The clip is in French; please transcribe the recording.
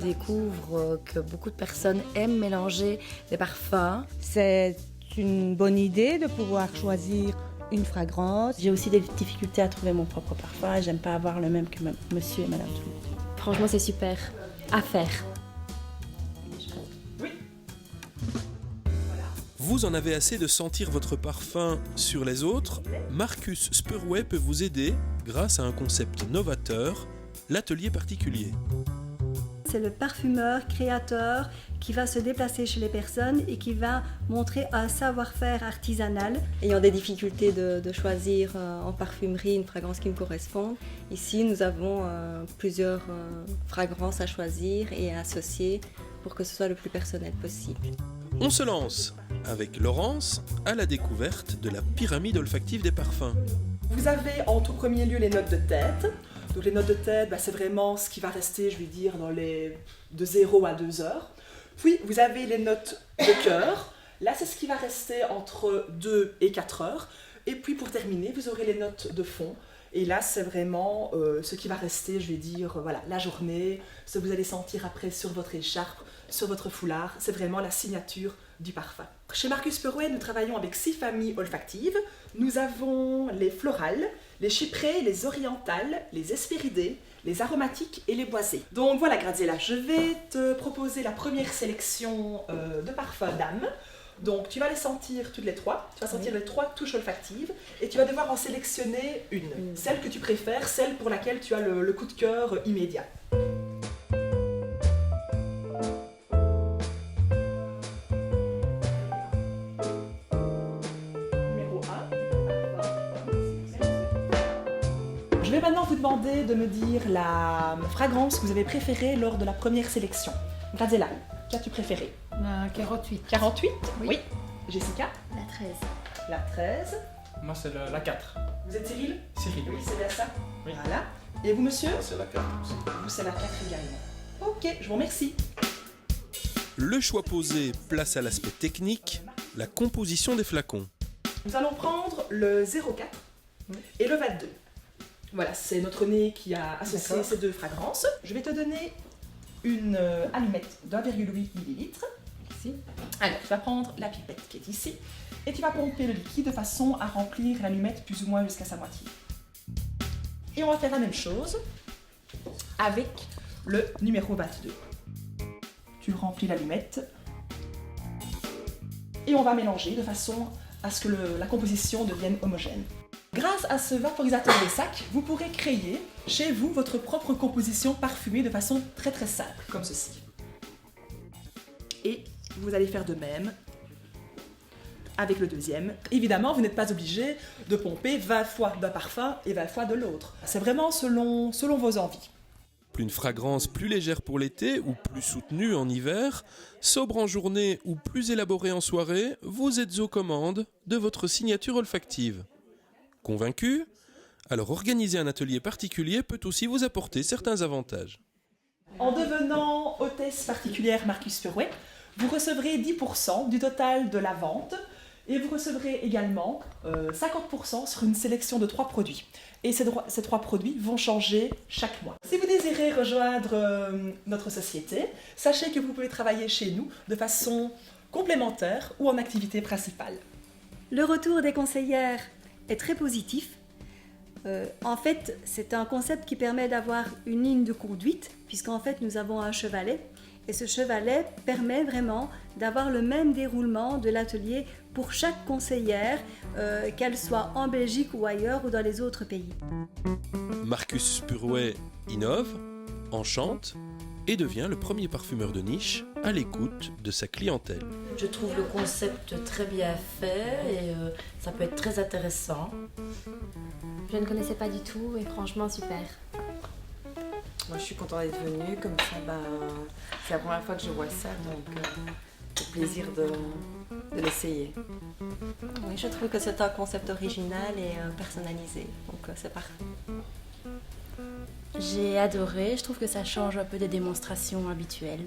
découvre que beaucoup de personnes aiment mélanger les parfums. C'est une bonne idée de pouvoir choisir une fragrance. J'ai aussi des difficultés à trouver mon propre parfum et j'aime pas avoir le même que monsieur et madame tout le monde. Franchement, c'est super. À faire. Vous en avez assez de sentir votre parfum sur les autres? Marcus Spurway peut vous aider grâce à un concept novateur, l'atelier particulier. C'est le parfumeur, créateur qui va se déplacer chez les personnes et qui va montrer un savoir-faire artisanal. Ayant des difficultés de choisir en parfumerie une fragrance qui me corresponde, ici nous avons plusieurs fragrances à choisir et à associer pour que ce soit le plus personnel possible. On se lance avec Laurence à la découverte de la pyramide olfactive des parfums. Vous avez en tout premier lieu les notes de tête. Donc les notes de tête, c'est vraiment ce qui va rester, je vais dire, de 0 à 2 heures. Puis vous avez les notes de cœur. Là, c'est ce qui va rester entre 2 et 4 heures. Et puis pour terminer, vous aurez les notes de fond. Et là, c'est vraiment ce qui va rester, je vais dire, la journée, ce que vous allez sentir après sur votre écharpe, sur votre foulard. C'est vraiment la signature du parfum. Chez Marcus Spurway, nous travaillons avec 6 familles olfactives. Nous avons les florales, les chyprées, les orientales, les hespéridées, les aromatiques et les boisées. Donc voilà Graziella, je vais te proposer la première sélection de parfums d'âme. Donc tu vas les sentir toutes les 3, tu vas sentir les 3 touches olfactives et tu vas devoir en sélectionner une, celle que tu préfères, celle pour laquelle tu as le coup de cœur immédiat. Numéro 1. Je vais maintenant vous demander de me dire la fragrance que vous avez préférée lors de la première sélection. Graziella, qu'as-tu préféré? 48. 48? Oui. Jessica? La 13. La 13. Moi, c'est la 4. Vous êtes Cyril? Cyril, oui. C'est bien ça? Oui. Voilà. Et vous, monsieur? C'est la 4 aussi. Vous, c'est la 4 également. Ok, je vous remercie. Le choix posé, place à l'aspect technique, la composition des flacons. Nous allons prendre le 04 et le 22. Voilà, c'est notre nez qui a associé ces deux fragrances. Je vais te donner une allumette d'1,8 ml. Ici. Alors, tu vas prendre la pipette qui est ici et tu vas pomper le liquide de façon à remplir l'allumette plus ou moins jusqu'à sa moitié. Et on va faire la même chose avec le numéro 22. Tu remplis l'allumette et on va mélanger de façon à ce que la composition devienne homogène. Grâce à ce vaporisateur de sac, vous pourrez créer chez vous votre propre composition parfumée de façon très très simple, comme ceci. Et vous allez faire de même avec le deuxième. Évidemment, vous n'êtes pas obligé de pomper 20 fois d'un parfum et 20 fois de l'autre. C'est vraiment selon vos envies. Une fragrance plus légère pour l'été ou plus soutenue en hiver, sobre en journée ou plus élaborée en soirée, vous êtes aux commandes de votre signature olfactive. Convaincu? Alors organiser un atelier particulier peut aussi vous apporter certains avantages. En devenant hôtesse particulière Marcus Spurway, vous recevrez 10% du total de la vente et vous recevrez également 50% sur une sélection de 3 produits. Et ces 3 produits vont changer chaque mois. Si vous désirez rejoindre notre société, sachez que vous pouvez travailler chez nous de façon complémentaire ou en activité principale. Le retour des conseillères est très positif. En fait, c'est un concept qui permet d'avoir une ligne de conduite, puisqu'en fait, nous avons un chevalet. Et ce chevalet permet vraiment d'avoir le même déroulement de l'atelier pour chaque conseillère, qu'elle soit en Belgique ou ailleurs ou dans les autres pays. Marcus Spurway innove, enchante et devient le premier parfumeur de niche à l'écoute de sa clientèle. Je trouve le concept très bien fait et ça peut être très intéressant. Je ne connaissais pas du tout et franchement super. Moi, je suis contente d'être venue, comme ça, c'est la première fois que je vois ça, donc c'est plaisir de l'essayer. Oui, je trouve que c'est un concept original et personnalisé, donc c'est parfait. J'ai adoré, je trouve que ça change un peu des démonstrations habituelles.